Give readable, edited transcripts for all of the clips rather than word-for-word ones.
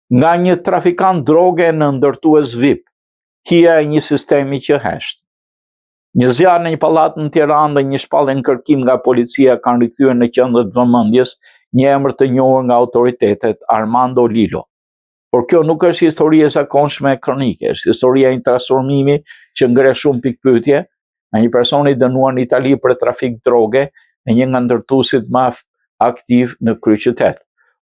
nga një trafikant droge në ndërtues VIP, kia e një sistemi që heshtë. Një zjarr në një pallat në Tiranë dhe një shpallje në kërkim nga policia kanë rikthyer në qendër të vëmendjes një emër të njohur nga autoritetet, Armando Lilo. Por kjo nuk është histori e zakonshme e kronike, është historia e një transformimi që ngre shumë pikpyetje, nga një person i dënuar në Itali për trafik droge në një nga ndërtuesit më aktiv në kryeqytet.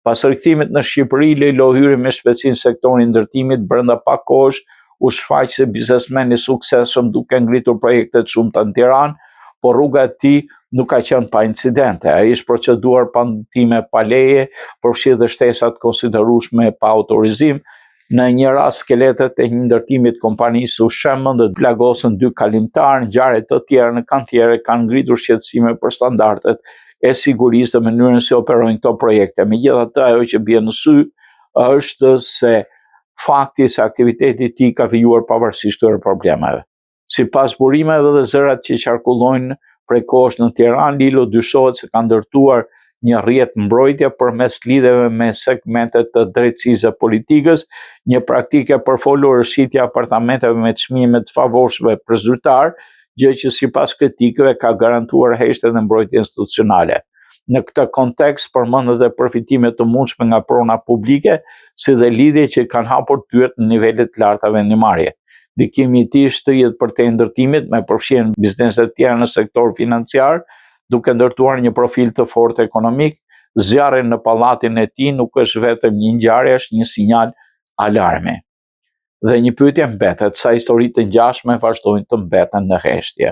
Pas rikthimit në Shqipëri, Lilo hyri me shpejtësi në sektorin e ndërtimit, brenda pak kohësh u shfaq si biznesmen i suksesshëm duke ngritur projekte të shumta në Tiranë, por rruga e tij nuk ka qenë pa incidente. Ai është proceduar pa ndërtime pa leje, përfshi dhe shtesa të konsiderueshme pa autorizim. Në një rast, skeletet e një ndërtimi të kompanisë u shembën dhe plagosën 2 kalimtarë. Ngjarje të tjera në kantiere kanë ngritur shqetësime për standardet e sigurisë dhe mënyrën se operojnë këto projekte. Megjithatë, ajo që bie në sy është se fakti se aktiviteti i tij ka vijuar pavarësisht këtyre problemeve. Sipas burimeve dhe zërat që qarkullojnë prej kohësh në Tiranë, Lilo dyshohet se ka ndërtuar një rrjet mbrojtje përmes lidhjeve me segmentet të drejtësisë së politikës, një praktikë për folur rrshitja apartamenteve me çmime të favorshme për zyrtar, gjë që sipas kritikëve ka garantuar heshtjen e mbrojtjes institucionale. Në këtë kontekst përmendet edhe përfitimet të mundshme nga prona publike, si dhe lidhje që kanë hapur dyert në nivelet të larta vendimarrje. Ndikimi i tij shtrihet përtej ndërtimit me përfshirjen e bizneset të tjera në sektor financiar, duke ndërtuar një profil të fortë ekonomik. Zjarri në pallatin e tij nuk është vetëm një ngjarje, është një sinjal alarmi. Dhe një pyetje mbetet, sa historitë të ngjashme vazhdojnë të mbeten në heshtje.